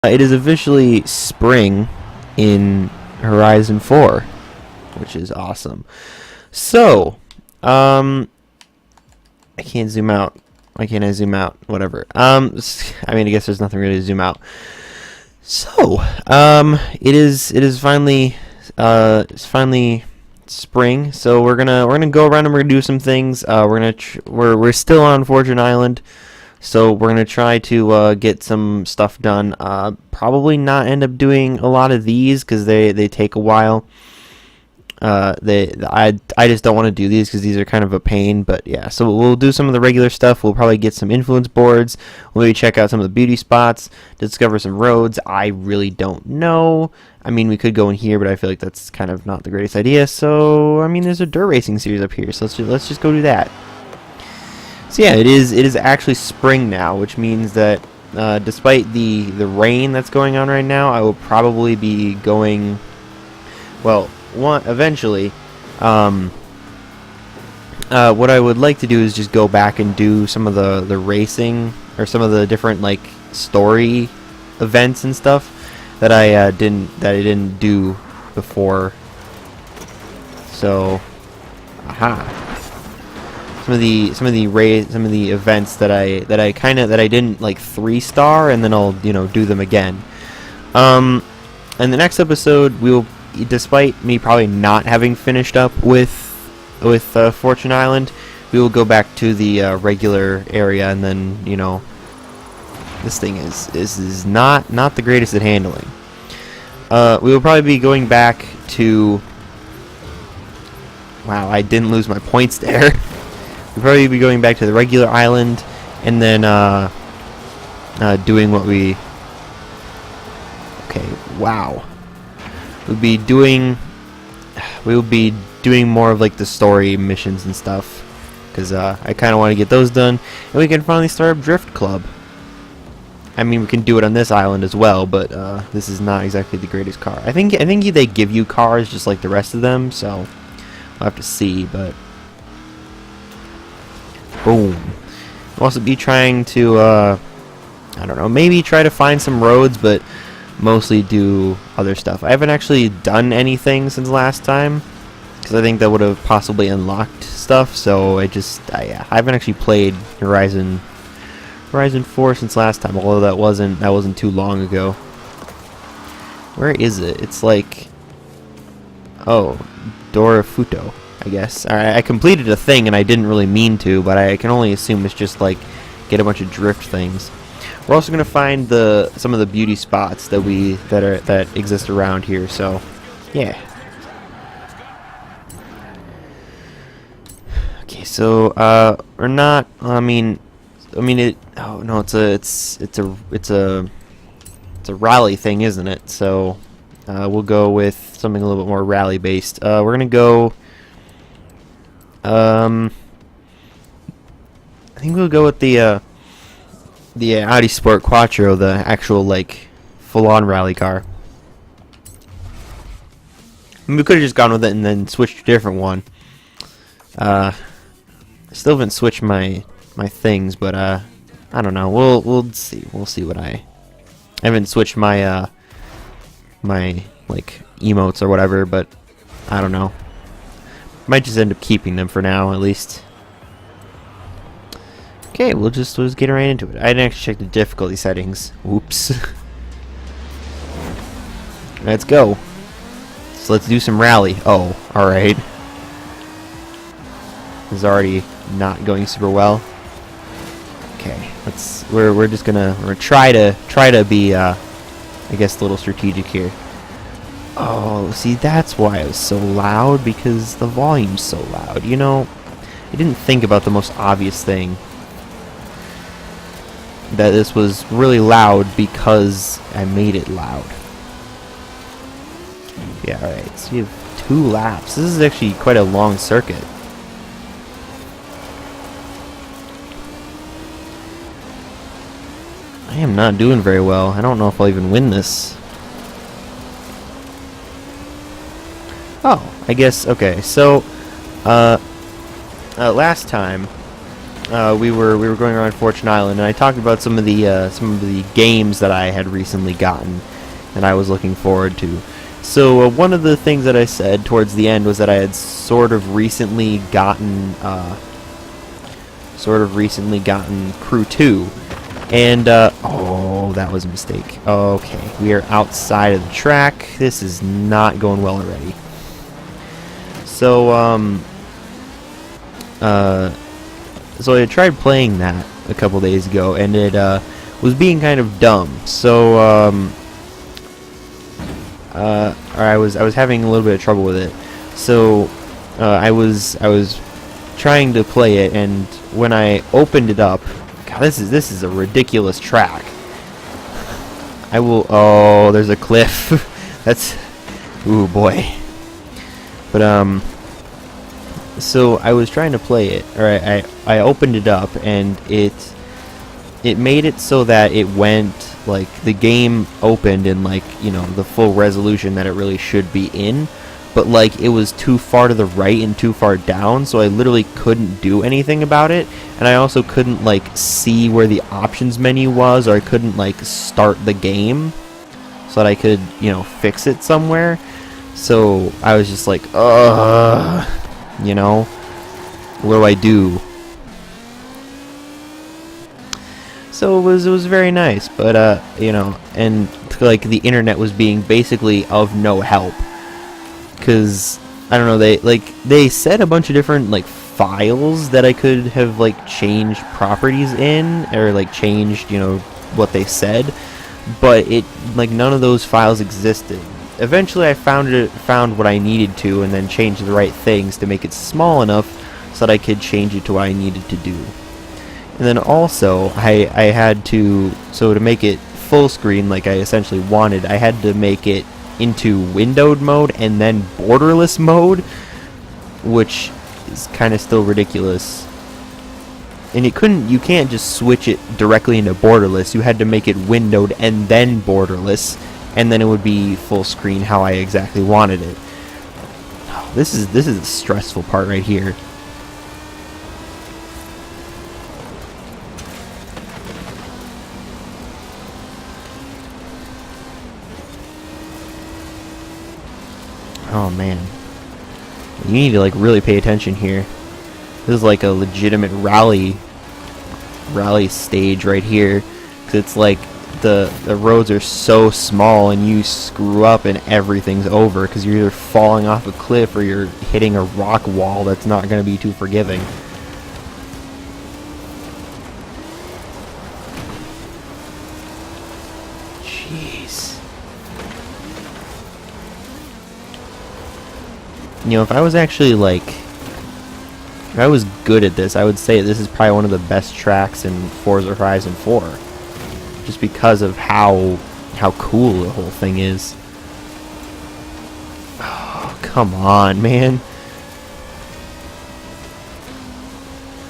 It is officially spring in Horizon 4, which is awesome. So, I can't zoom out. Why can't I zoom out? Whatever. I mean, I guess there's nothing really to zoom out. So, it is finally, it's finally spring. So we're gonna go around and we're gonna do some things. We're still on Fortune Island. So we're gonna try to get some stuff done. Probably not end up doing a lot of these because they take a while. I just don't want to do these because these are kind of a pain. But yeah, so we'll do some of the regular stuff. We'll probably get some influence boards. We'll maybe check out some of the beauty spots, discover some roads. I really don't know. I mean, we could go in here, but I feel like that's kind of not the greatest idea. So I mean, there's a dirt racing series up here, so let's just go do that. So yeah, it is actually spring now, which means that despite the rain that's going on right now, I will probably be going, well, eventually. What I would like to do is just go back and do some of the racing or some of the different like story events and stuff that I didn't do before. So, aha. Some of the events that I didn't like 3-star, and then I'll do them again. In the next episode, we'll, despite me probably not having finished up with Fortune Island, we will go back to the regular area, and then this thing is not the greatest at handling. We will probably be going back to. Wow, I didn't lose my points there. We'll probably be going back to the regular island, and then doing what we. Okay, wow. We'll be doing more of like the story missions and stuff, because I kind of want to get those done, and we can finally start up Drift Club. I mean, we can do it on this island as well, but this is not exactly the greatest car. I think they give you cars just like the rest of them, so we'll have to see. But boom. We'll also be trying to I don't know, maybe try to find some roads, but mostly do other stuff. I haven't actually done anything since last time, because I think that would have possibly unlocked stuff. So I haven't actually played Horizon 4 since last time, although that wasn't too long ago. Where is it? It's like, oh, Dorafuto, I guess. I completed a thing and I didn't really mean to, but I can only assume it's just like get a bunch of drift things. We're also gonna find some of the beauty spots that exist around here. So, yeah. Okay, so we're not. I mean it. Oh no, it's a rally thing, isn't it? So we'll go with something a little bit more rally based. We're gonna go. I think we'll go with the Audi Sport Quattro, the actual like full-on rally car. I mean, we could have just gone with it and then switched to a different one. I still haven't switched my things, but I don't know. We'll see. We'll see what I haven't switched my my like emotes or whatever, but I don't know. Might just end up keeping them for now, at least. Okay, we'll just get right into it. I didn't actually check the difficulty settings. Oops. Let's go. So let's do some rally. Oh, all right. This is already not going super well. Okay, we're just gonna try to be I guess a little strategic here. Oh, see, that's why it was so loud, because the volume's so loud. I didn't think about the most obvious thing. That this was really loud because I made it loud. Yeah, alright, so you have 2 laps. This is actually quite a long circuit. I am not doing very well. I don't know if I'll even win this. Oh, I guess, okay, so last time we were going around Fortune Island, and I talked about some of the games that I had recently gotten, and I was looking forward to. So one of the things that I said towards the end was that I had sort of recently gotten Crew 2, and oh, that was a mistake. Okay, we are outside of the track. This is not going well already. So so I tried playing that a couple days ago, and it was being kind of dumb. So I was having a little bit of trouble with it. So I was trying to play it, and when I opened it up, God, this is a ridiculous track. Oh, there's a cliff. That's, ooh boy. But so I was trying to play it, or I opened it up, and it made it so that it went, like, the game opened in, like, you know, the full resolution that it really should be in, but, like, it was too far to the right and too far down, so I literally couldn't do anything about it, and I also couldn't, like, see where the options menu was, or I couldn't, like, start the game so that I could, you know, fix it somewhere. So I was just like, you know, what do I do? So it was very nice, but you know, and like the internet was being basically of no help, because I don't know, they said a bunch of different like files that I could have like changed properties in, or like changed, you know, what they said, but it, like, none of those files existed. Eventually I found what I needed to, and then changed the right things to make it small enough so that I could change it to what I needed to do. And then also I had to, so to make it full screen like I essentially wanted, I had to make it into windowed mode and then borderless mode, which is kind of still ridiculous. And you can't just switch it directly into borderless. You had to make it windowed and then borderless, and then it would be full screen how I exactly wanted it. Oh, this is the stressful part right here. Oh man, you need to like really pay attention here. This is like a legitimate rally stage right here, because it's like the roads are so small, and you screw up and everything's over, because you're either falling off a cliff or you're hitting a rock wall that's not going to be too forgiving. Jeez. You know, if I was actually like, if I was good at this, I would say this is probably one of the best tracks in Forza Horizon 4. Just because of how cool the whole thing is. Oh, come on, man.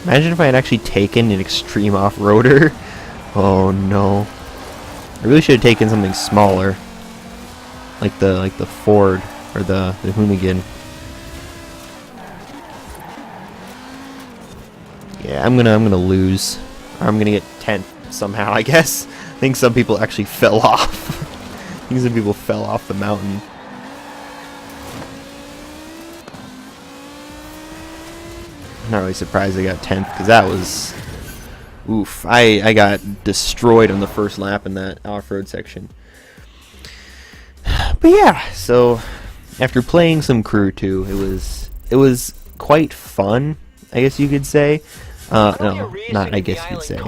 Imagine if I had actually taken an extreme off-roader. Oh no. I really should have taken something smaller. Like the Ford or the Hoonigan. Yeah, I'm gonna lose. Or I'm gonna get 10th somehow, I guess. I think some people actually fell off. I think some people fell off the mountain. I'm not really surprised I got 10th, because that was... Oof. I got destroyed on the first lap in that off-road section. But yeah, so after playing some Crew 2, it was quite fun, I guess you could say. No, not I guess you could say.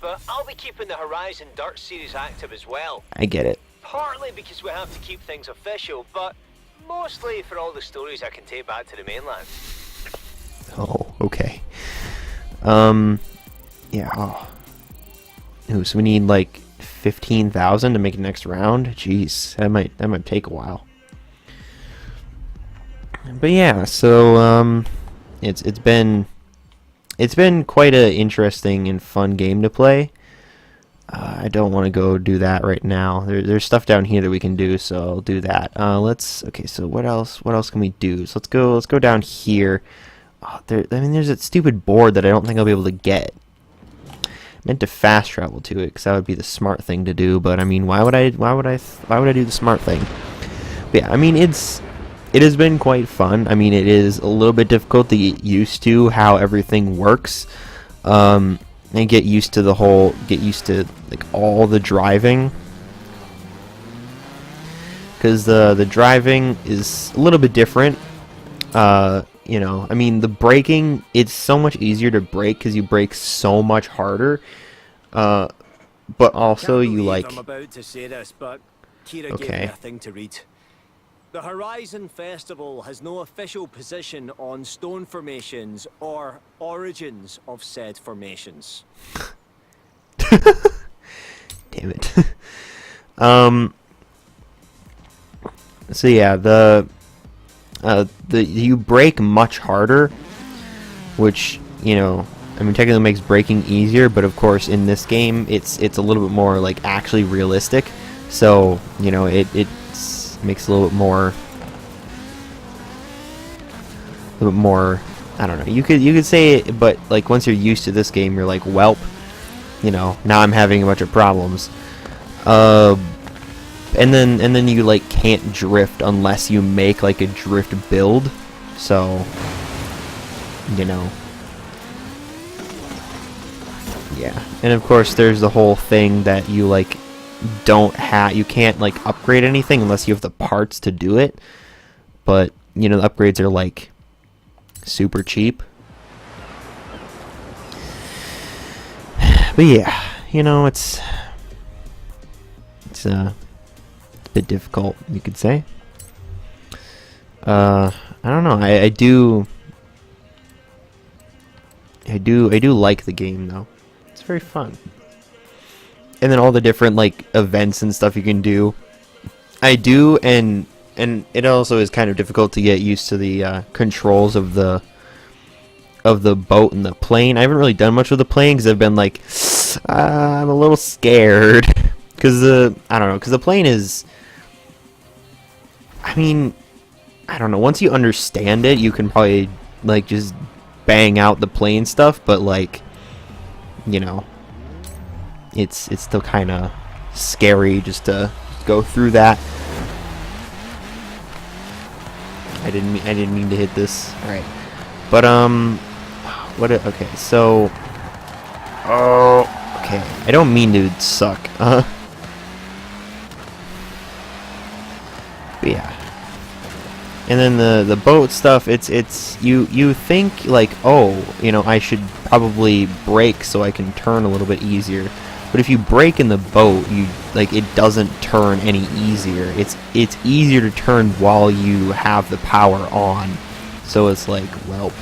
But I'll be keeping the Horizon Dirt series active as well. I get it. Partly because we have to keep things official, but mostly for all the stories I can take back to the mainland. Oh, okay. Yeah. Oh. Ooh, so we need like 15,000 to make the next round. Jeez, that might take a while. But yeah, so it's been quite an interesting and fun game to play. I don't want to go do that right now. There's stuff down here that we can do, so I'll do that. Okay, so what else can we do? So let's go down here. Oh, I mean, there's that stupid board that I don't think I'll be able to get. I meant to fast travel to it because that would be the smart thing to do. But I mean, why would I do the smart thing? But yeah, I mean, it has been quite fun. I mean, it is a little bit difficult to get used to how everything works, and get used to like all the driving, because the driving is a little bit different. You know, I mean, the braking, it's so much easier to brake because you brake so much harder. But also you like. I'm about to say this, but Kira gave me Okay. a thing to read. The Horizon Festival has no official position on stone formations or origins of said formations. Damn it. So yeah, you brake much harder, which, you know, I mean, technically makes braking easier, but of course in this game it's a little bit more like actually realistic. So, you know, it makes a little bit more, I don't know. You could say it, but like once you're used to this game, you're like, welp, you know, now I'm having a bunch of problems. And then you like can't drift unless you make like a drift build. So, you know. Yeah. And of course there's the whole thing that you like you can't like upgrade anything unless you have the parts to do it. But, you know, the upgrades are like super cheap. But yeah, you know, it's a bit difficult, you could say. I don't know. I do like the game though. It's very fun. And then all the different like events and stuff you can do. I do, and it also is kind of difficult to get used to the controls of the boat and the plane. I haven't really done much with the plane because I've been like, I'm a little scared because I don't know, because the plane is, I mean, I don't know. Once you understand it, you can probably like just bang out the plane stuff, but like, you know, it's still kind of scary just to go through that. I didn't mean to hit this. All right, but okay, so, oh, okay, I don't mean to suck. But yeah. And then the boat stuff, it's you think like, oh, you know, I should probably brake so I can turn a little bit easier. But if you brake in the boat, you like, it doesn't turn any easier. It's easier to turn while you have the power on. So it's like, welp.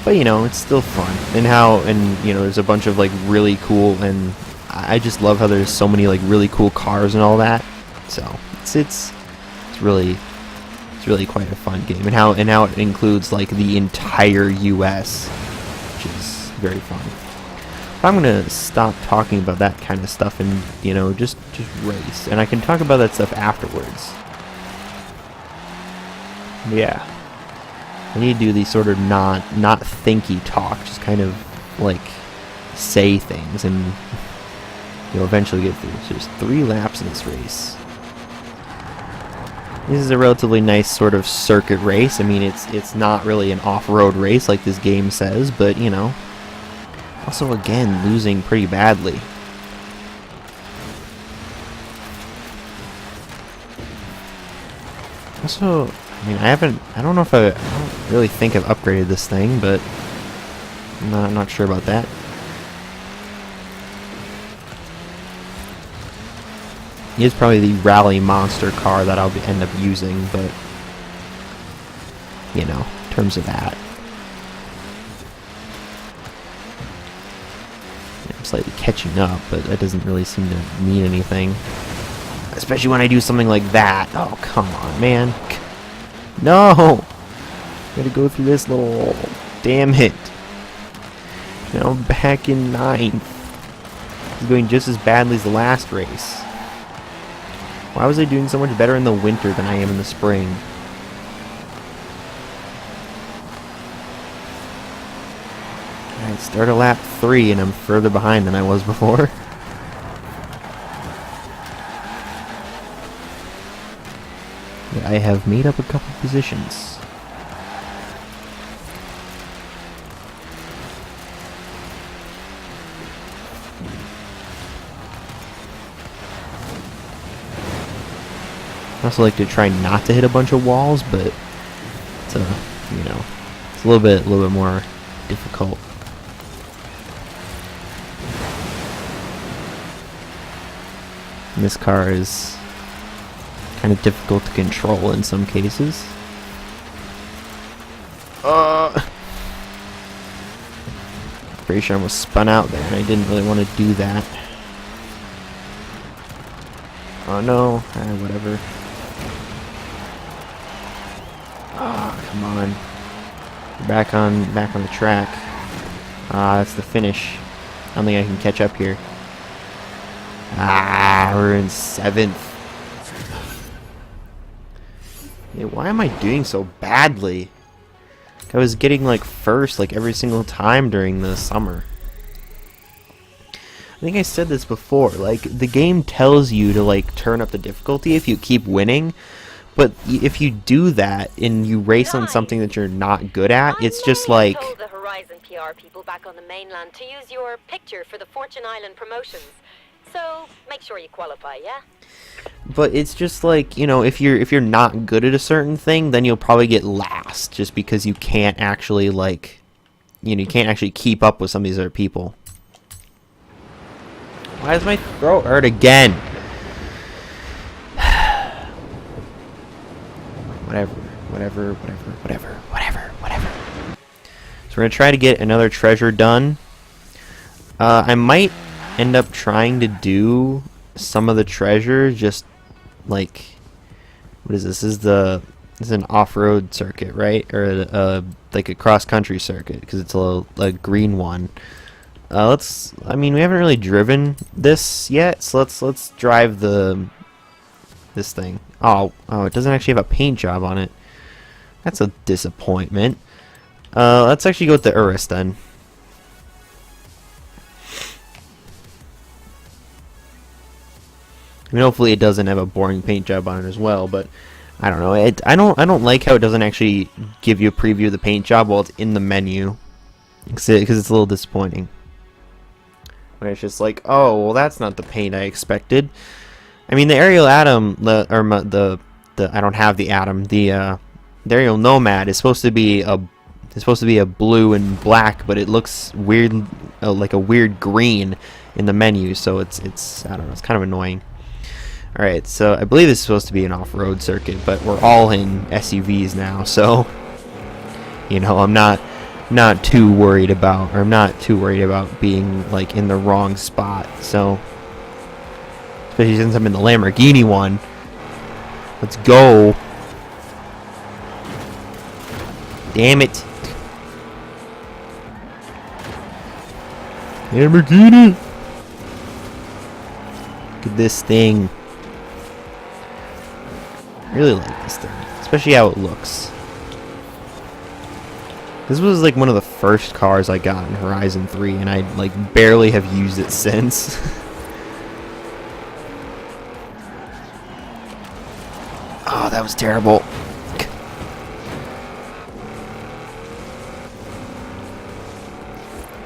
But you know, it's still fun. And you know, there's a bunch of like really cool, and I just love how there's so many like really cool cars and all that. So it's really quite a fun game, and how it includes like the entire US, which is very fun. But I'm gonna stop talking about that kind of stuff and, you know, just race, and I can talk about that stuff afterwards. Yeah, I need to do these sort of not thinky talk, just kind of like say things, and you'll eventually get through. So there's 3 laps in this race. This is a relatively nice sort of circuit race. I mean, it's not really an off-road race like this game says, but, you know, also again losing pretty badly. Also, I mean, I don't know if I don't really think I've upgraded this thing, but I'm not sure about that. It is probably the rally monster car that I'll end up using, but, you know, in terms of that, I'm slightly catching up, but that doesn't really seem to mean anything, especially when I do something like that. Oh, come on, man. No! Gotta go through this little... Damn it. Now I'm back in 9th. It's going just as badly as the last race. Why was I doing so much better in the winter than I am in the spring? Start a lap 3 and I'm further behind than I was before. But I have made up a couple positions. I also like to try not to hit a bunch of walls, but it's you know, it's a little bit more difficult. And this car is kind of difficult to control in some cases. Pretty sure I almost spun out there, and I didn't really want to do that. Oh no, whatever. Come on. Back on the track. That's the finish. I don't think I can catch up here. We're in 7th. Yeah, why am I doing so badly? I was getting like first like every single time during the summer. I think I said this before, like the game tells you to like turn up the difficulty if you keep winning, but if you do that and you race on something that you're not good at, it's just like... I told the Horizon PR people back on the mainland to use your picture for the Fortune Island promotions. So make sure you qualify, yeah? But it's just like, you know, if you're not good at a certain thing, then you'll probably get last just because you can't actually like, you know, you can't actually keep up with some of these other people. Why does my throat hurt again? Whatever. So we're gonna try to get another treasure done. I might end up trying to do some of the treasure just like, what is this? This is an off-road circuit, right? Or like a cross-country circuit because it's a green one. I mean, we haven't really driven this yet, so let's drive this thing. Oh, it doesn't actually have a paint job on it. That's a disappointment. Let's actually go with the Urus then. I mean, hopefully it doesn't have a boring paint job on it as well, but I don't know. I don't like how it doesn't actually give you a preview of the paint job while it's in the menu, because it's a little disappointing. When it's just like, oh, well, that's not the paint I expected. I mean, the Aerial Atom, the I don't have the Atom. The Aerial Nomad is supposed to be a blue and black, but it looks weird, like a weird green in the menu. So it's I don't know. It's kind of annoying. All right, so I believe this is supposed to be an off-road circuit, but we're all in SUVs now, so you know, I'm not too worried about being like in the wrong spot. So especially since I'm in the Lamborghini one. Let's go. Damn it. Lamborghini. Look at this thing. I really like this thing, especially how it looks. This was like one of the first cars I got in Horizon 3, and I like barely have used it since. Oh, that was terrible.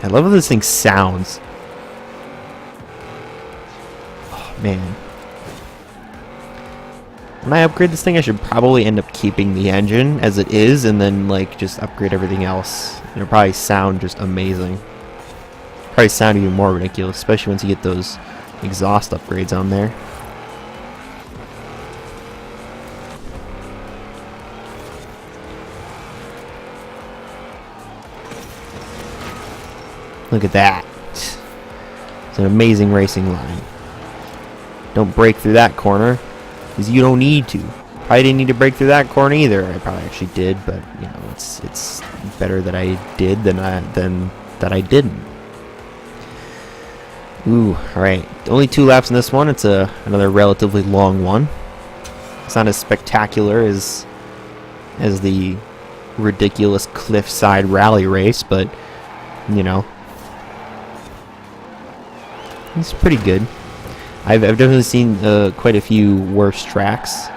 I love how this thing sounds. Oh, man. When I upgrade this thing, I should probably end up keeping the engine as it is, and then like just upgrade everything else. It'll probably sound just amazing. Probably sound even more ridiculous, especially once you get those exhaust upgrades on there. Look at that. It's an amazing racing line. Don't break through that corner, because you don't need to. Probably didn't need to break through that corner either. I probably actually did, but you know, it's better that I did than that I didn't. Ooh, alright. Only 2 laps in this one. It's another relatively long one. It's not as spectacular as the ridiculous cliffside rally race, but you know, It's pretty good. I've definitely seen quite a few worse tracks.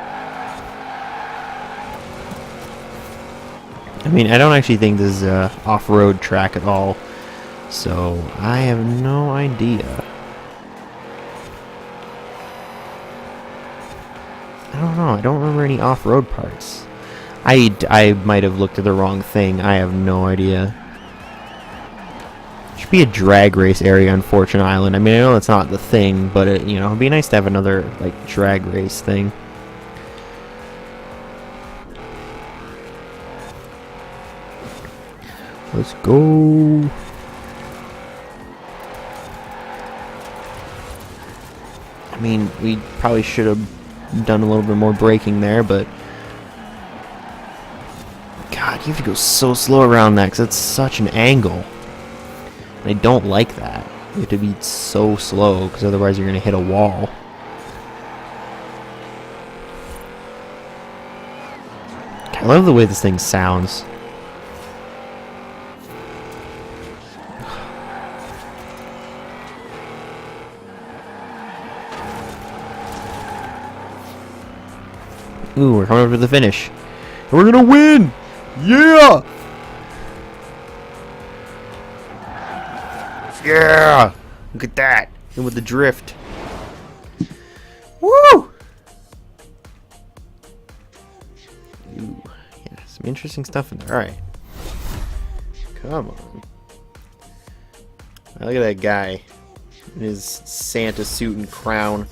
I mean, I don't actually think this is a off-road track at all, so I have no idea. I don't know. I don't remember any off-road parts. I might have looked at the wrong thing. I have no idea. Should be a drag race area on Fortune Island. I mean, I know that's not the thing, but it, you know, it'd be nice to have another like drag race thing. Let's go. I mean, we probably should have done a little bit more braking there, but God, you have to go so slow around that because it's such an angle. I don't like that. You have to be so slow because otherwise you're going to hit a wall. I love the way this thing sounds. Ooh, we're coming up to the finish. And we're going to win! Yeah! Yeah! Look at that. And with the drift. Woo! Ooh. Yeah, some interesting stuff in there. Alright. Come on. Look at that guy. In his Santa suit and crown.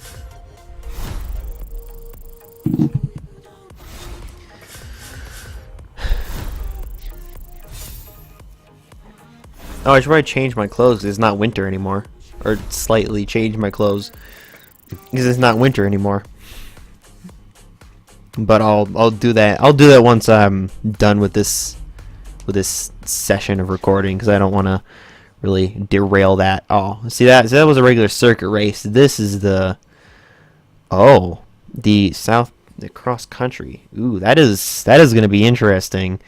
Oh, I should probably change my clothes because it's not winter anymore. Or slightly change my clothes because it's not winter anymore. But I'll do that. I'll do that once I'm done with this session of recording because I don't want to really derail that. Oh, see that? So that was a regular circuit race. This is the the cross country. Ooh, that is going to be interesting.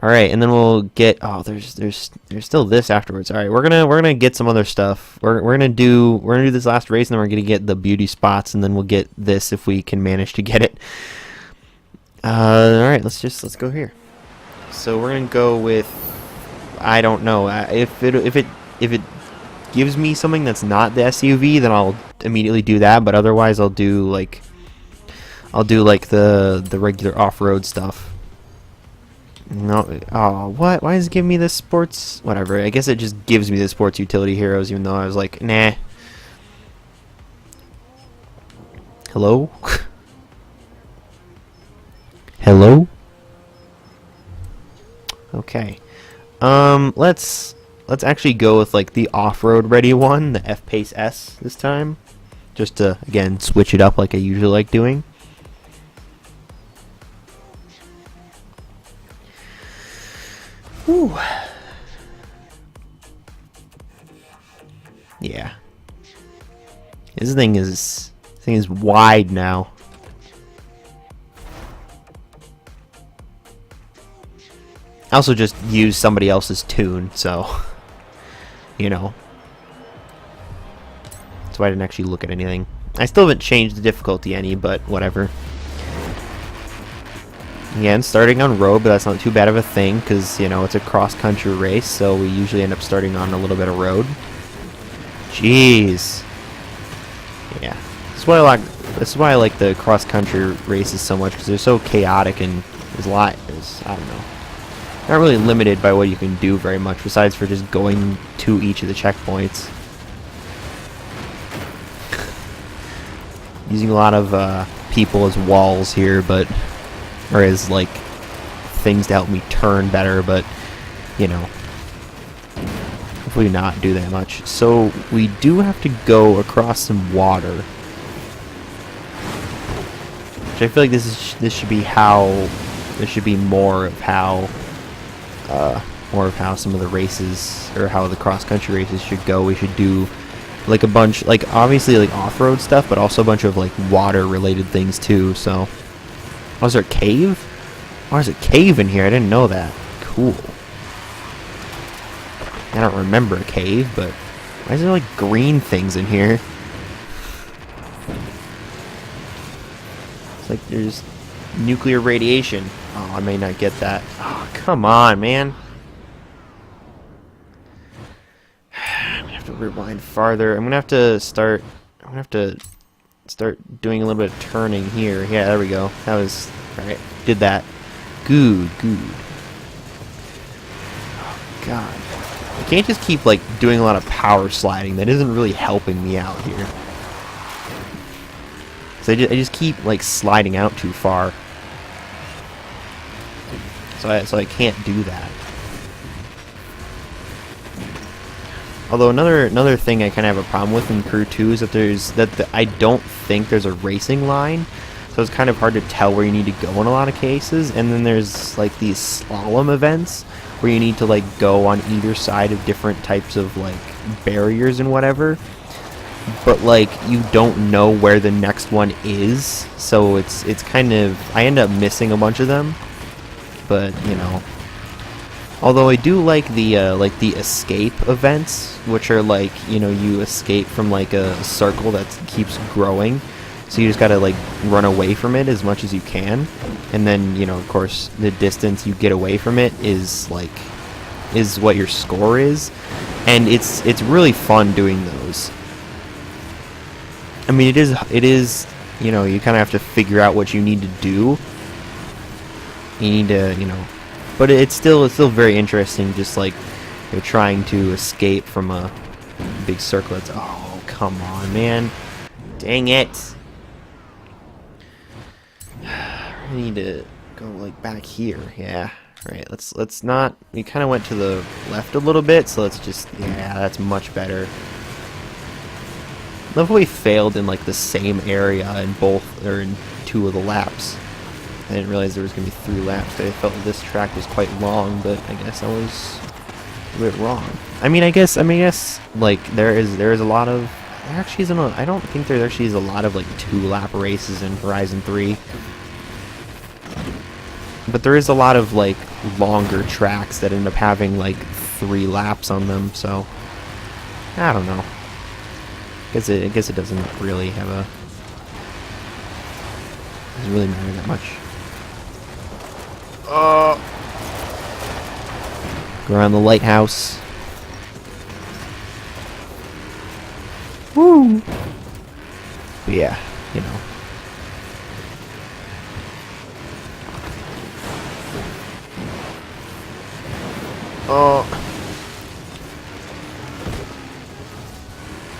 All right, and then we'll get. Oh, there's still this afterwards. All right, we're gonna get some other stuff. We're gonna do this last race, and then we're gonna get the beauty spots, and then we'll get this if we can manage to get it. All right, let's go here. So we're gonna go with. I don't know if it gives me something that's not the SUV, then I'll immediately do that. But otherwise, I'll do like the regular off-road stuff. No, oh, what? Why is it giving me this sports? Whatever. I guess it just gives me the sports utility heroes, even though I was like, nah. Hello? Hello? Okay. Let's actually go with like the off-road ready one, the F-Pace S this time, just to again switch it up like I usually like doing. Whew. Yeah. This thing is wide now. I also just used somebody else's tune, so you know. That's why I didn't actually look at anything. I still haven't changed the difficulty any, but whatever. Again, starting on road, but that's not too bad of a thing because, you know, it's a cross-country race, so we usually end up starting on a little bit of road. Jeez. Yeah. That's why I like the cross-country races so much, because they're so chaotic and there's I don't know. Not really limited by what you can do very much, besides for just going to each of the checkpoints. Using a lot of people as walls here, or as like things to help me turn better, but you know, hopefully not do that much. So we do have to go across some water, which I feel like this should be more of how some of the races, or how the cross-country races should go. We should do like a bunch, like obviously like off-road stuff, but also a bunch of like water-related things too. So, oh, is there a cave? Oh, there's a cave in here. I didn't know that. Cool. I don't remember a cave, but Why is there like green things in here? It's like there's nuclear radiation. Oh, I may not get that. Oh, come on, man. I'm gonna have to rewind farther. I'm gonna have to start doing a little bit of turning here. Yeah, there we go. That was alright. Did that. Good. Oh god. I can't just keep like doing a lot of power sliding. That isn't really helping me out here. So I just keep like sliding out too far. So I can't do that. Although another thing I kind of have a problem with in Crew 2 is that I don't think there's a racing line, so it's kind of hard to tell where you need to go in a lot of cases. And then there's like these slalom events where you need to like go on either side of different types of like barriers and whatever. But like you don't know where the next one is, so it's kind of, I end up missing a bunch of them. But you know. Although I do like the escape events, which are like, you know, you escape from like a circle that keeps growing, so you just gotta like run away from it as much as you can, and then, you know, of course the distance you get away from it is what your score is, and it's really fun doing those. I mean, it is, you know, you kind of have to figure out what you need to do. You need to, you know. But it's still very interesting, just like you're trying to escape from a big circle. It's, oh, come on, man. Dang it. I need to go like back here. Yeah. Right. Let's not, we kind of went to the left a little bit, so let's just, yeah, that's much better. Love how we failed in like the same area in both, or in 2 of the laps. I didn't realize there was going to be 3 laps. I felt this track was quite long, but I guess I was a bit wrong. I guess like there is a lot of, there actually isn't I don't think there actually is a lot of like 2-lap races in Horizon 3. But there is a lot of like longer tracks that end up having like 3 laps on them, so I don't know. I guess it doesn't really have a, doesn't really matter that much. Go around the lighthouse. Woo! But yeah, you know.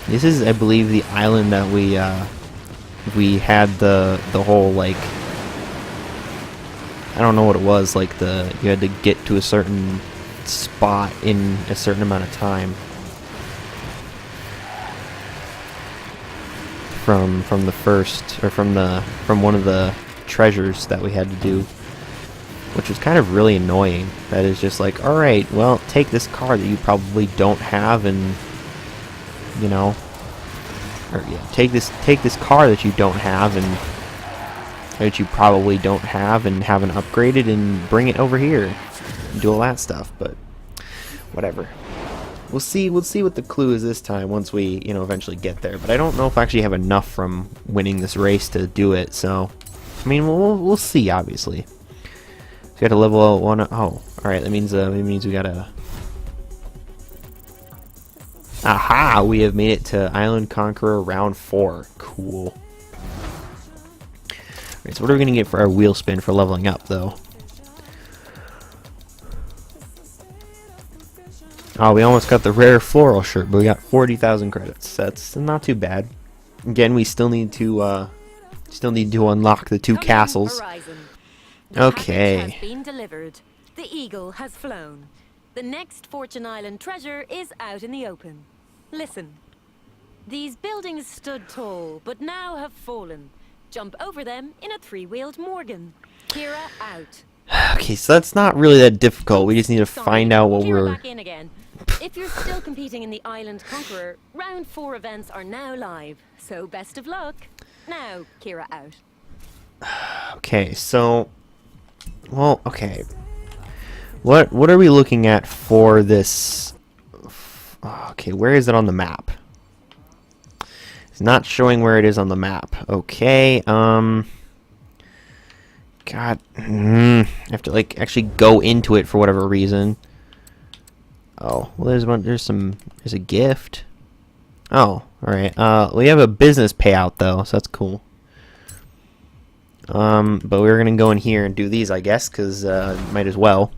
This is, I believe, the island that we had the whole like, I don't know what it was, like you had to get to a certain spot in a certain amount of time from the first, or from one of the treasures that we had to do, which was kind of really annoying. That is just like, all right, well, take this car that you probably don't have, and you know, or yeah, take this car that you don't have and that you probably don't have and haven't upgraded, and bring it over here and do all that stuff. But whatever, we'll see what the clue is this time once we, you know, eventually get there. But I don't know if I actually have enough from winning this race to do it, so I mean, we'll see. Obviously, we got to level 1. Oh, all right, that means we gotta, aha, we have made it to Island Conqueror round 4. Cool. Alright, so what are we going to get for our wheel spin for leveling up, though? Oh, we almost got the rare floral shirt, but we got 40,000 credits. That's not too bad. Again, we still need to unlock the 2 castles. Okay. Has been delivered. The eagle has flown. The next Fortune Island treasure is out in the open. Listen. These buildings stood tall, but now have fallen. Jump over them in a 3-wheeled Morgan. Kira out. Okay, so that's not really that difficult. We just need to find out what Kira we're... back in again. If you're still competing in the Island Conqueror, round 4 events are now live. So best of luck. Now, Kira out. Okay, so... Well, okay. What are we looking at for this Okay, where is it on the map? It's not showing where it is on the map. Okay, God, I have to like actually go into it for whatever reason. Oh, well, there's a gift. Oh, alright. We have a business payout though, so that's cool. But we're gonna go in here and do these, I guess, because might as well.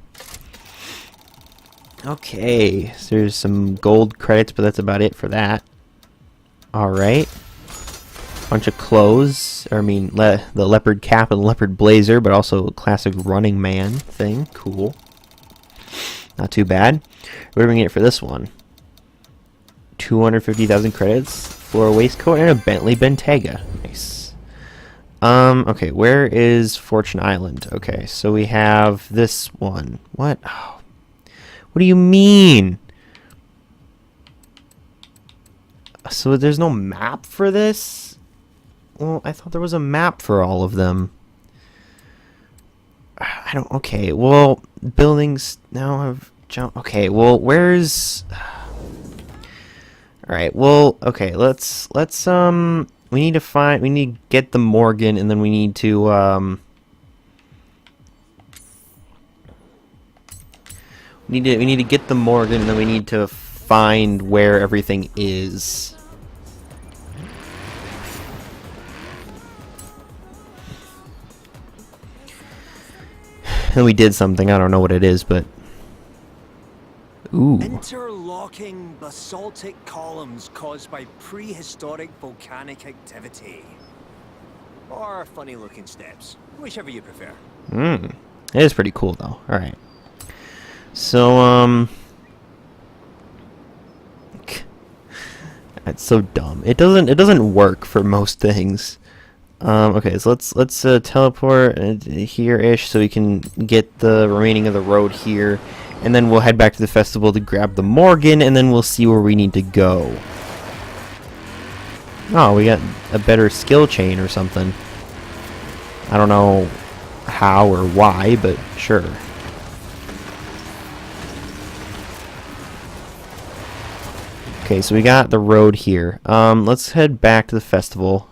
Okay, so there's some gold credits, but that's about it for that. Alright. Bunch of clothes, or I mean, the leopard cap and the leopard blazer, but also a classic running man thing. Cool. Not too bad. What are we gonna get for this one? 250,000 credits, floor waistcoat, and a Bentley Bentayga. Nice. Okay, where is Fortune Island? Okay, so we have this one. What? Oh. What do you mean? So there's no map for this? Well, I thought there was a map for all of them. I don't... Okay, well, buildings now have jump... Okay, well, where's... Alright, well, okay, let's, we need to get the Morgan, and then we need to, we need to get the Morgan, and then we need to find where everything is. And we did something, I don't know what it is, but... Ooh. Interlocking basaltic columns caused by prehistoric volcanic activity. Or funny-looking steps, whichever you prefer. It is pretty cool, though. Alright. So, that's so dumb. It doesn't work for most things. Okay, so let's teleport here-ish so we can get the remaining of the road here, and then we'll head back to the festival to grab the Morgan, and then we'll see where we need to go. Oh, we got a better skill chain or something. I don't know how or why, but sure. Okay, so we got the road here. Let's head back to the festival.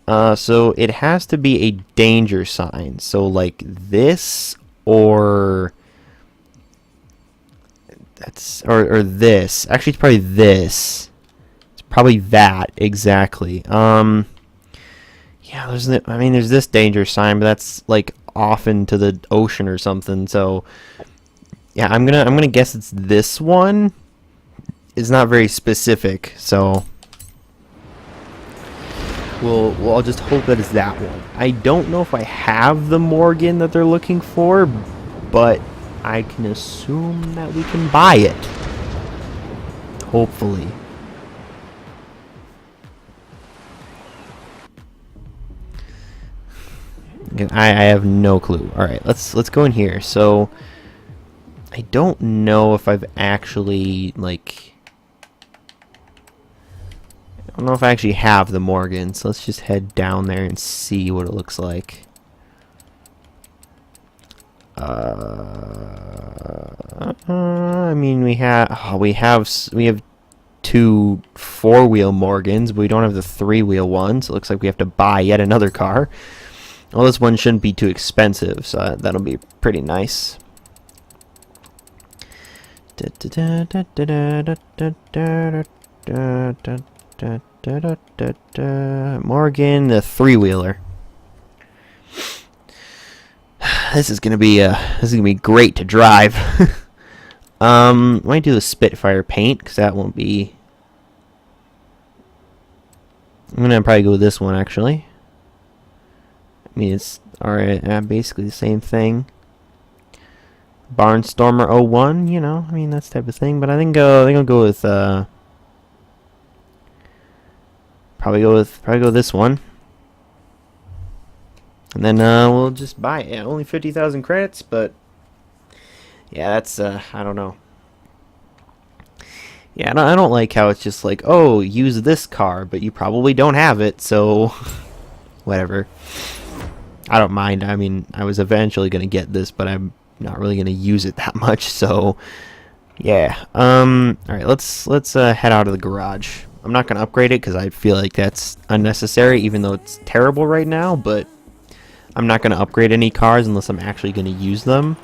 So it has to be a danger sign. So like this or that's or this. Actually, it's probably this. It's probably that exactly. Yeah, there's this danger sign, but that's like off into the ocean or something. So yeah, I'm gonna guess it's this one. It's not very specific, so I'll just hope that it's that one. I don't know if I have the Morgan that they're looking for, but I can assume that we can buy it. Hopefully. I have no clue. Alright, let's go in here. So I don't know if I've actually like I don't know if I actually have the Morgan, so let's just head down there and see what it looks like. I mean, we have two 4-wheel Morgans, but we don't have the 3-wheel one, so it looks like we have to buy yet another car. Well, this one shouldn't be too expensive, so that'll be pretty nice. Morgan, the 3-wheeler. This is gonna be great to drive. Might do the Spitfire paint because that won't be. I'm gonna probably go with this one actually. I mean, it's alright, basically the same thing. Barnstormer 01, you know, I mean that's type of thing. But I think I'll go with probably go with this one. And then we'll just buy it. Yeah, only 50,000 credits, but yeah, that's I don't know. Yeah, I don't like how it's just like, oh, use this car, but you probably don't have it, so whatever. I don't mind. I mean, I was eventually going to get this, but I'm not really going to use it that much, so Yeah. Alright, let's head out of the garage. I'm not gonna upgrade it because I feel like that's unnecessary, even though it's terrible right now, but I'm not gonna upgrade any cars unless I'm actually gonna use them.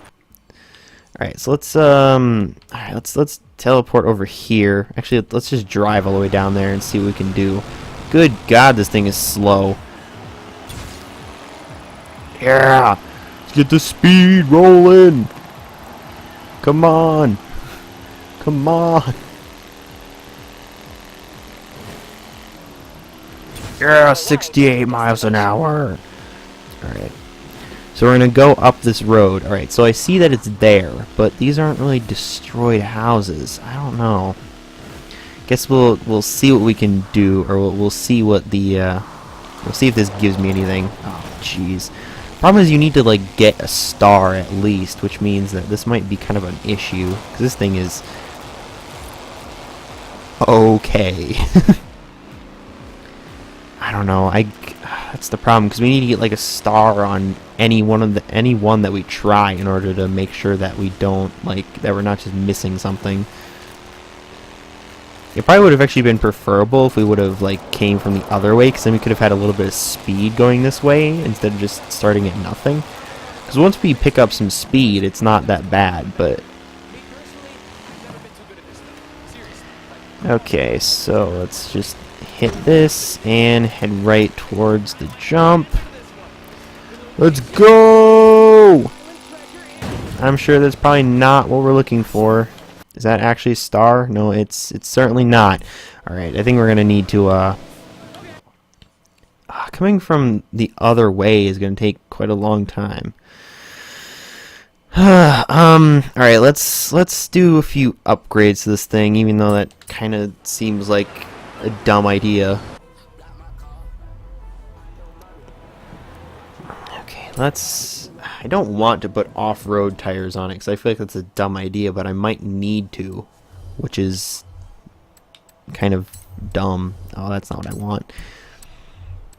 Alright, so let's teleport over here. Actually, let's just drive all the way down there and see what we can do. Good God, this thing is slow. Yeah! Let's get the speed rolling! Come on! Come on! Yeah, 68 miles an hour! Alright. So we're gonna go up this road. Alright, so I see that it's there, but these aren't really destroyed houses. I don't know. Guess we'll see what we can do, or we'll see what the we'll see if this gives me anything. Oh jeez. Problem is you need to like get a star at least, which means that this might be kind of an issue, because this thing is okay. I don't know. That's the problem, because we need to get like a star on any one that we try in order to make sure that we don't that we're not just missing something. It probably would have actually been preferable if we would have came from the other way, because then we could have had a little bit of speed going this way instead of just starting at nothing. Because once we pick up some speed, it's not that bad, but... Okay, so let's just hit this and head right towards the jump. Let's go! I'm sure that's probably not what we're looking for. Is that actually a star? No, it's certainly not. Alright, I think we're gonna need to coming from the other way is gonna take quite a long time. Alright, let's do a few upgrades to this thing, even though that kinda seems like a dumb idea. Okay, I don't want to put off-road tires on it because I feel like that's a dumb idea, but I might need to, which is kind of dumb. Oh, that's not what I want.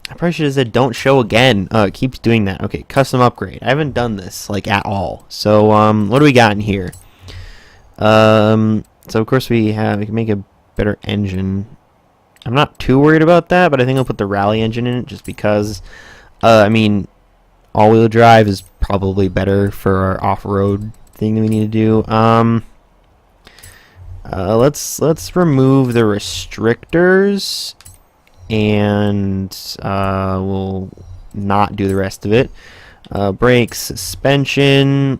I probably should have said don't show again. It keeps doing that. Okay, custom upgrade. I haven't done this at all. So what do we got in here? So of course we can make a better engine. I'm not too worried about that, but I think I'll put the rally engine in it just because. I mean, all-wheel drive is probably better for our off-road thing that we need to do. Let's remove the restrictors, and we'll not do the rest of it. Brakes, suspension.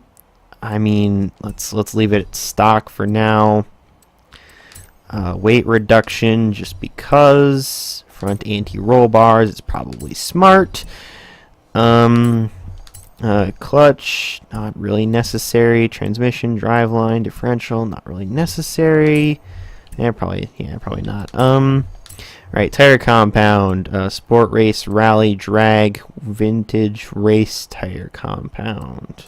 I mean, let's leave it stock for now. Weight reduction, just because. Front anti-roll bars, it's probably smart. Clutch, not really necessary. Transmission, driveline, differential, not really necessary. Probably not. Right, tire compound, sport race, rally, drag, vintage race tire compound.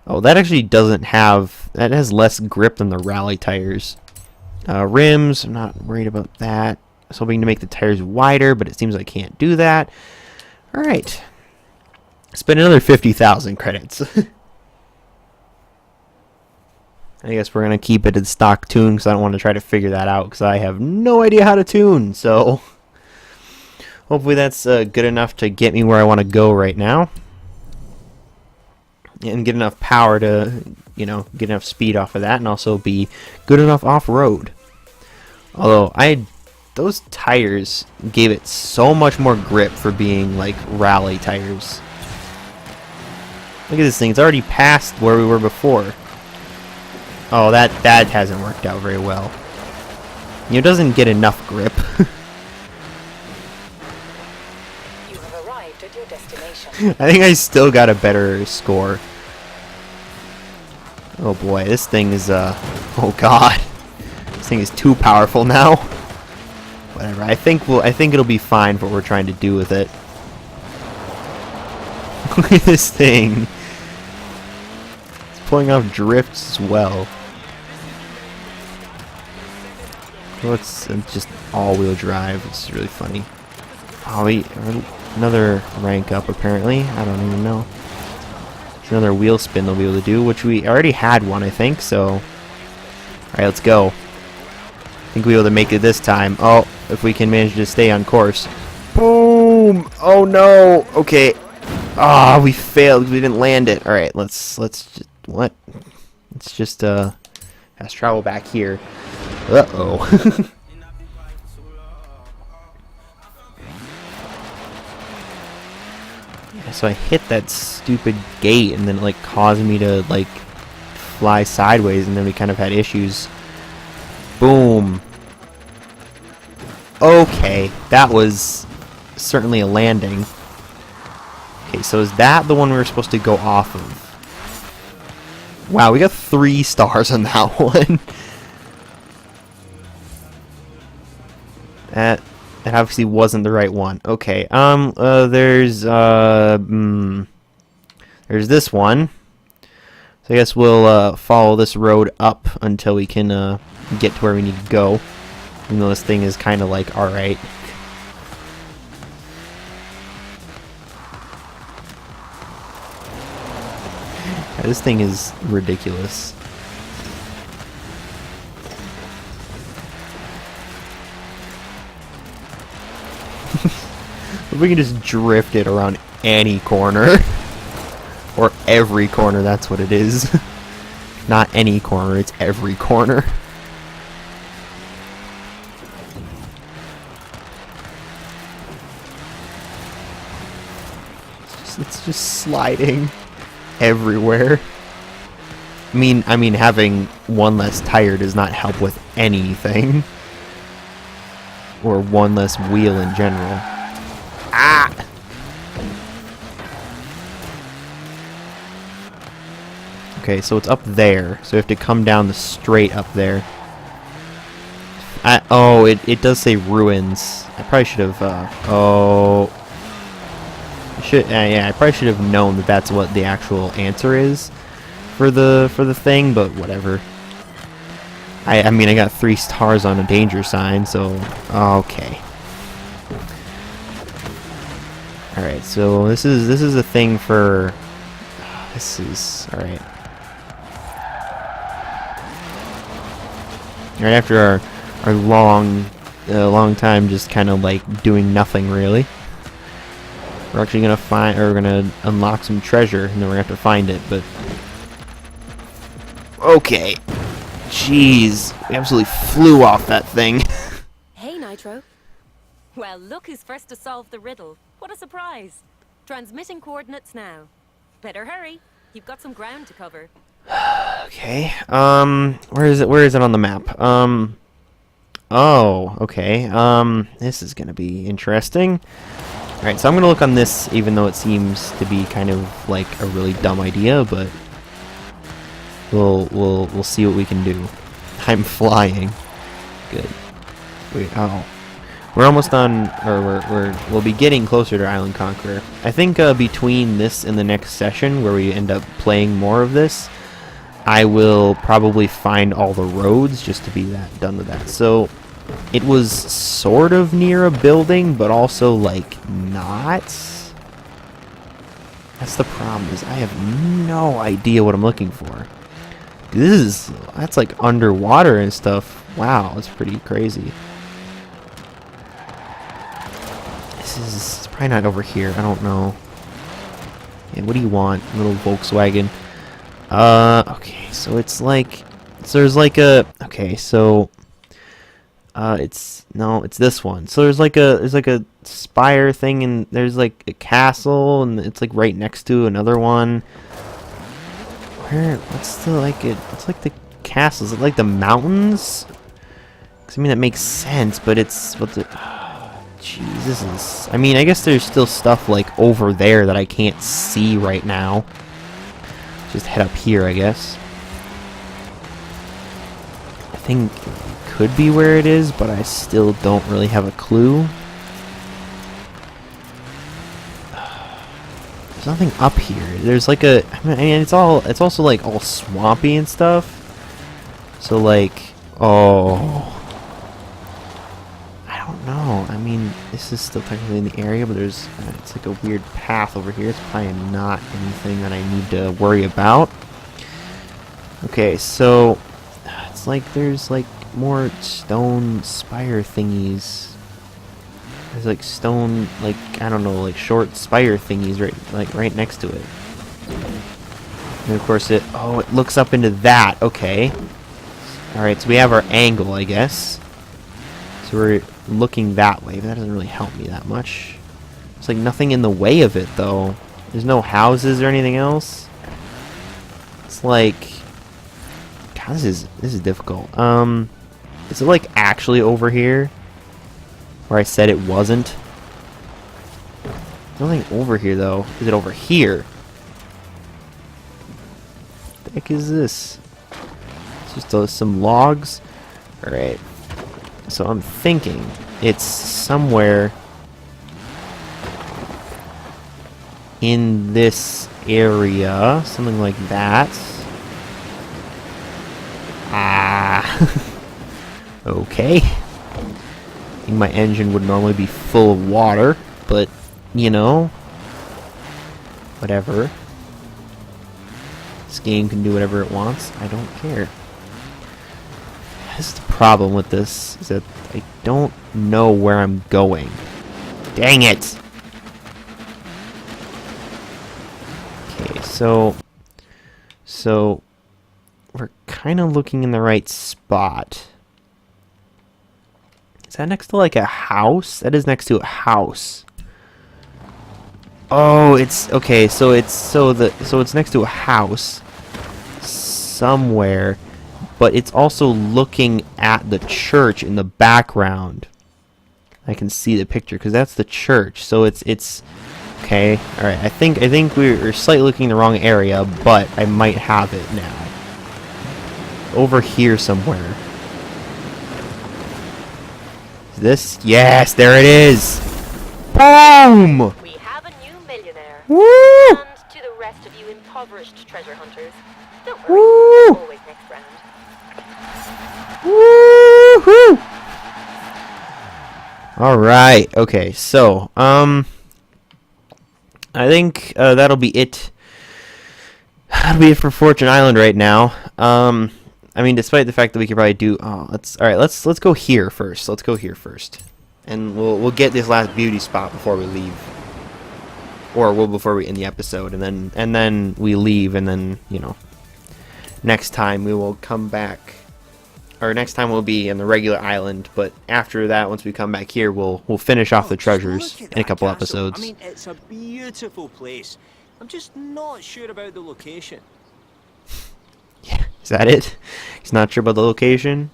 Oh, that actually doesn't have, that has less grip than the rally tires. Rims, I'm not worried about that. I was hoping to make the tires wider, but it seems I can't do that. Alright. Spend another 50,000 credits. I guess we're going to keep it in stock tune because I don't want to try to figure that out because I have no idea how to tune. So hopefully that's good enough to get me where I want to go right now. And get enough power to, get enough speed off of that and also be good enough off-road. Although, those tires gave it so much more grip for being rally tires. Look at this thing, it's already past where we were before. Oh, that hasn't worked out very well. It doesn't get enough grip. You have arrived at your destination. I think I still got a better score. Oh boy, this thing is oh god. This thing is too powerful now. Whatever. I think it'll be fine for what we're trying to do with it. Look at this thing. It's pulling off drifts as well. Well, it's just all-wheel drive. It's really funny. Oh, another rank up apparently. I don't even know. It's another wheel spin they'll be able to do, which we already had one, I think. So Alright, let's go. I think we'll be able to make it this time. Oh, if we can manage to stay on course. Boom! Oh no! Okay. Ah, we failed. We didn't land it. Alright, let's just... What? Let's just, let's travel back here. Uh-oh. Yeah, so I hit that stupid gate, and then it, like, caused me to, like, fly sideways, and then we kind of had issues. Boom. Okay, that was certainly a landing. Okay, so is that the one we were supposed to go off of? Wow, we got 3 stars on that one. That obviously wasn't the right one. Okay, there's this one. So I guess we'll follow this road up until we can get to where we need to go. Even though this thing is kind of like, alright. Yeah, this thing is ridiculous. We can just drift it around any corner. Or every corner, that's what it is. Not any corner, it's every corner. It's just sliding everywhere. I mean, having one less tire does not help with anything. Or one less wheel in general. Ah! Okay, so it's up there. So we have to come down the straight up there. Oh, it does say ruins. I probably should have, yeah, I probably should have known that that's what the actual answer is for the thing, but whatever. I mean, I got 3 stars on a danger sign, so okay. All right, so this is a thing for. This is all right. Right after our long time just kind of like doing nothing really. We're actually gonna find, or we're gonna unlock some treasure, and then we're gonna have to find it. But okay, jeez, we absolutely flew off that thing. Hey, Nitro. Well, look who's first to solve the riddle. What a surprise. Transmitting coordinates now. Better hurry. You've got some ground to cover. Okay. Where is it? Where is it on the map? Oh, okay. This is gonna be interesting. All right, so I'm gonna look on this, even though it seems to be kind of like a really dumb idea, but we'll see what we can do. I'm flying. Good. Wait. Oh. We're almost on, or we'll be getting closer to Island Conqueror. I think between this and the next session, where we end up playing more of this, I will probably find all the roads just to be done with that. So it was sort of near a building, but also like not. That's the problem, is I have no idea what I'm looking for. That's like underwater and stuff. Wow, that's pretty crazy. It's probably not over here. I don't know. Yeah, what do you want? Little Volkswagen. Okay, so it's like, so there's like a, okay, so it's this one. So there's like a spire thing, and there's like a castle, and it's like right next to another one. What's like the castle? Is it like the mountains? 'Cause I mean, that makes sense, but it's what the. Jeez, this is. I mean, I guess there's still stuff like over there that I can't see right now. Just head up here, I guess. I think it could be where it is, but I still don't really have a clue. There's nothing up here. There's like a. I mean, it's also like all swampy and stuff. So like, oh. I don't know. I mean, this is still technically in the area, but there's it's like a weird path over here. It's probably not anything that I need to worry about. Okay, so it's like there's like more stone spire thingies. There's like stone, like, I don't know, like short spire thingies right next to it. And of course it looks up into that. Okay. Alright, so we have our angle, I guess. So we're looking that way, but that doesn't really help me that much. There's like nothing in the way of it, though. There's no houses or anything else. It's like... God, this is difficult. Is it like actually over here? Where I said it wasn't? There's nothing over here, though. Is it over here? What the heck is this? It's just some logs. Alright. So I'm thinking it's somewhere in this area. Something like that. Ah. Okay. I think my engine would normally be full of water, but, you know, whatever. This game can do whatever it wants. I don't care. This is the problem with this, is that I don't know where I'm going. Dang it! Okay, so we're kind of looking in the right spot. Is that next to like a house? That is next to a house. Oh, it's okay. So it's next to a house somewhere, but it's also looking at the church in the background. I can see the picture because that's the church. So it's okay. All right. I think we're slightly looking in the wrong area, but I might have it now. Over here somewhere. This? Yes, there it is. Boom! We have a new millionaire. Woo! And to the rest of you impoverished treasure hunters, don't worry, Woo! there's always next round. Woo-hoo! Alright, okay, so, I think, that'll be it. That'll be it for Fortune Island right now. I mean, despite the fact that we could probably do... Oh, let's go here first. Let's go here first. And we'll get this last beauty spot before we leave. Or before we end the episode. And then we leave, and then, you know... Next time we will come back... Or next time we'll be in the regular island, but after that, once we come back here, we'll finish off the treasures in a couple episodes. I mean, it's a beautiful place. I'm just not sure about the location. Yeah, is that it? He's not sure about the location?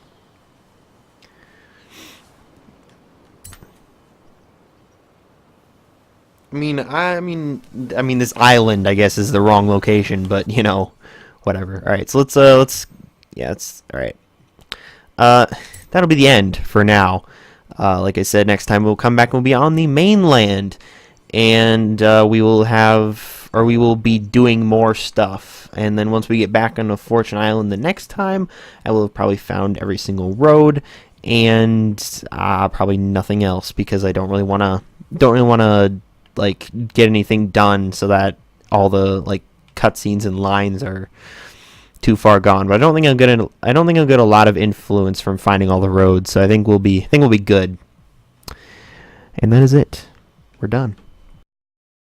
I mean, this island, I guess, is the wrong location, but you know, whatever. All right, so yeah, it's all right. That'll be the end for now. Like I said, next time we'll come back and we'll be on the mainland, and we will be doing more stuff. And then once we get back on Fortune Island the next time, I will have probably found every single road and probably nothing else, because I don't really want to like get anything done so that all the like cutscenes and lines are too far gone. But I don't think I'll get a lot of influence from finding all the roads. So I think we'll be good. And that is it. We're done.